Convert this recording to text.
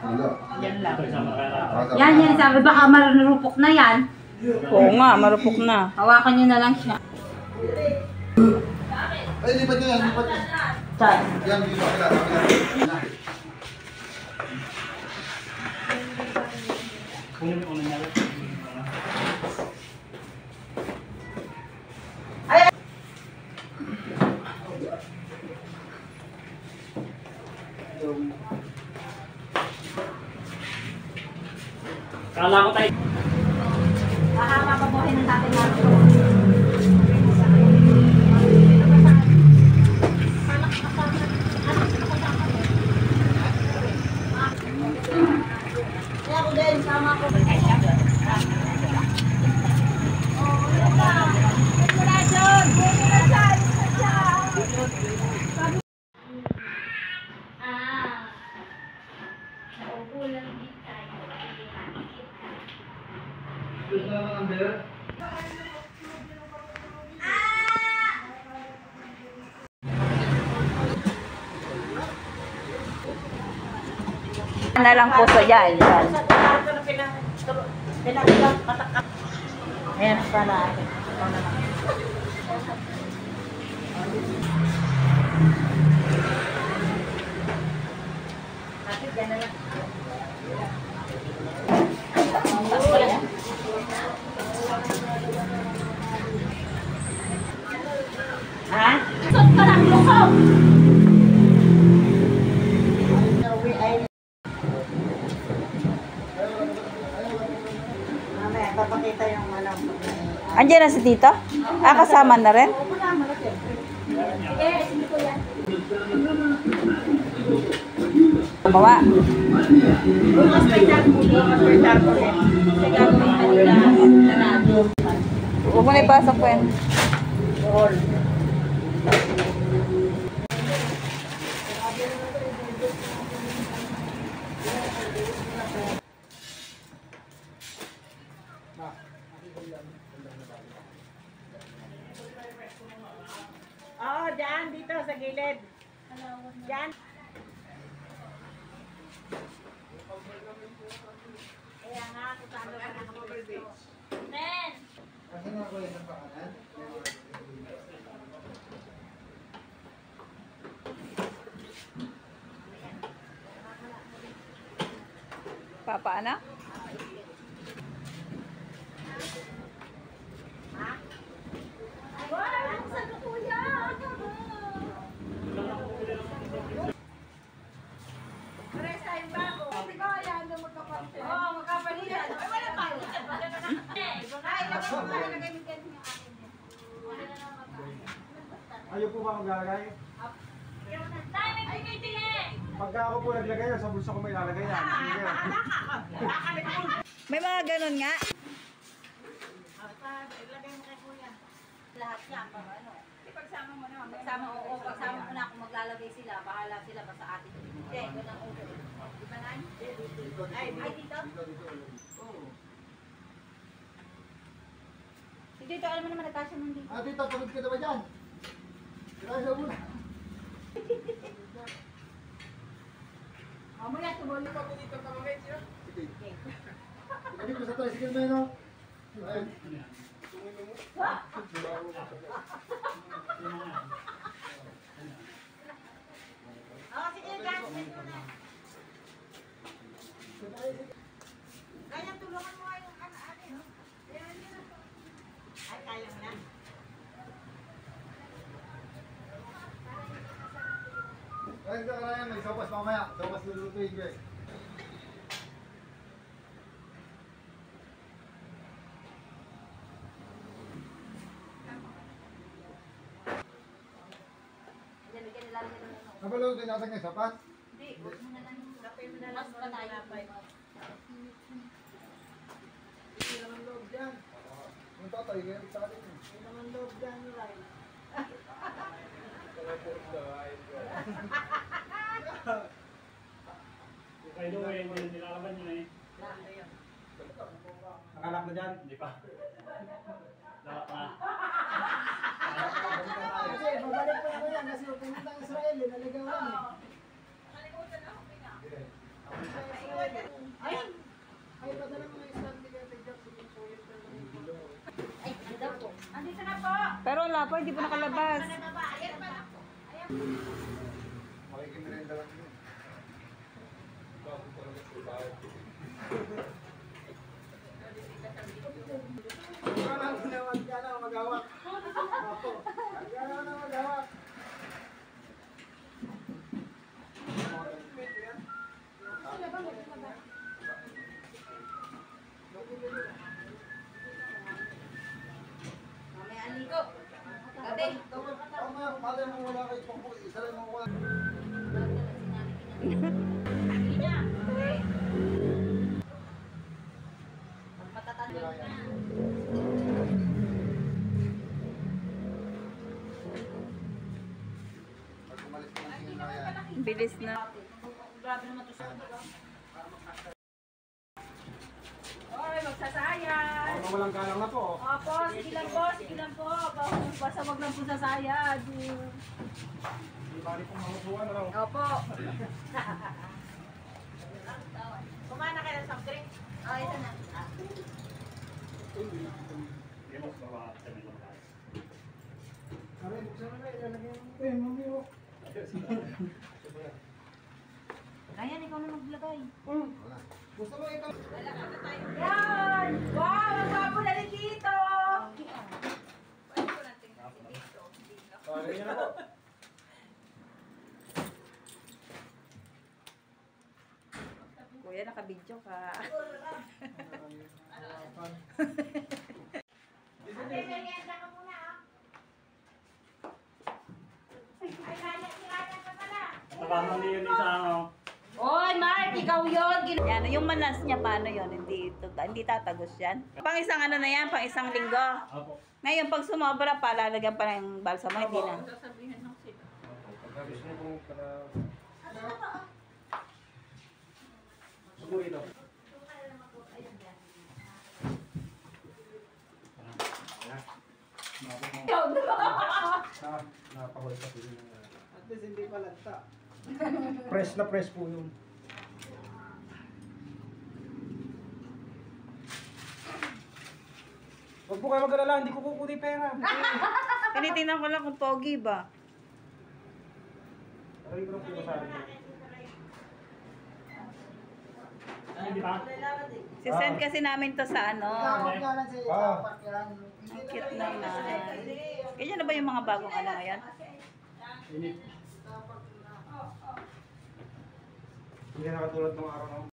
Yan lang. Yan, sabi baka marunupok na yan. Oo nga, marupok na. Hawakan nyo na lang siya. Ay, lipat nyo yan, lipat nyo. Saan? Yan, dito, kapila. Kunin mo na niya. Kala ko tayo. Baka papabuhin ng tatay natin. Kaya ako din, sama ko. Na lang puso yan. Ayan, para. Bakit yan na lang? Ha? Sot ka lang, lukog! Mamaya, papakita yung ano. Andiyan na si Tito? Ah, kasama na rin? Bawa. Huwag mo na ipasok po yan. Oo, dyan, dito sa gilid. Dyan. Kaya nga, kung saan ba nakapagpito. Men! Kasi nga ko yung pakanan. Papaana? Ayaw po ba maglalagay? Pagka ako po naglagay, sa bulsa ko may lalagay yan. May mga ganun nga. Ilagay mo kay kuya. Lahat yan, para ano. Ipagsama mo na. Pagsama mo na kung maglalagay sila. Bahala sila pa sa atin. Hindi, yun ang ulo. Di ba na? Ay, dito? Oo. Dito, alam mo naman nagkasya mo dito. Ah, tita, pagod ka na ba dyan? Grabe mo na. Mamaya, tumuli pa. Hindi ko sa tricycle mo yun, no? Ayun. Sige, guys. Kaya tulungan mo yung ano, no? Ay, kaya mo na. Ayun ka karayan, may sopas mamaya. Sopas lulutuin ko eh. Nabalog din natin yung sopas? Hindi, huwag mo na lang. Kapay mo na lang. Mas patay. Hindi naman loob dyan. Yung tatay, kaya sa atin. Hindi naman loob dyan, right? Kayo doon eh, hindi nilalaban nyo eh. Nakalak na dyan? Hindi pa. Dapat na. Kasi babalik pa naman yan kasi pumunta ng Israel, naligawan eh. Nakalimutan na ako, Pina. po. Pero wala pa, hindi pa nakalabas. Ayan pa. Ayan. Makikimerenda lang yun. Huwag ka na magawak. Opo. Huwag ka na magawak. Mamaya aligo. Gabi. Tama, malay mo wala kayo pang isa lang mo wala. Hindi na. Matatanda na. Pag umalis ko ng tingin na yan. Bilis na. Grabe naman to sa Oy, magsasayad. Ako walang galang na po. Opo, sige lang po, sige lang po. Basta wag lang po sasayad. Hindi bali pong mamusuan raw. Opo. Kumain na kayo ng soft drink? Oh, ito na. Hindi mo sa mga kami lang tayo. Aray, buksan mo na ilalagay mo. Mami mo. Ayan, ikaw na maglagay. Wala. Gusto mo ikaw? Yan! Wow! Ang gwapo na rin dito! Pwede ko natin kasi dito. Lagay niya na po. Kuya, nakabidyo ka. Ate, merienda ka muna ah. Ay, kaya ka pala. Nakakang din yun sa ano. Oy, Mark, ikaw yun. Yan, yung manas niya, paano yun? Hindi tatagos yan. Pang isang ano na yan, pang isang linggo. Apo. Ngayon, pag sumobra pa, lalagyan pa ng balsamo, hindi na. Sasabihin ng sila. Pagkabis niyo kung para... Subo ito. Napahuli sa pili ng... At least hindi pa lagta. Press na press po yun. Huwag po kayo mag-alala, hindi ko kukunin pera. Tinitingnan ko lang kung pogi ba. Aray ko lang po sa akin. Hindi ba? Sisend kasi namin to sa ano. Ah. Ang cute naman. Ganyan na ba yung mga bagong ano ngayon? Init. Hindi na katulad ng araw na.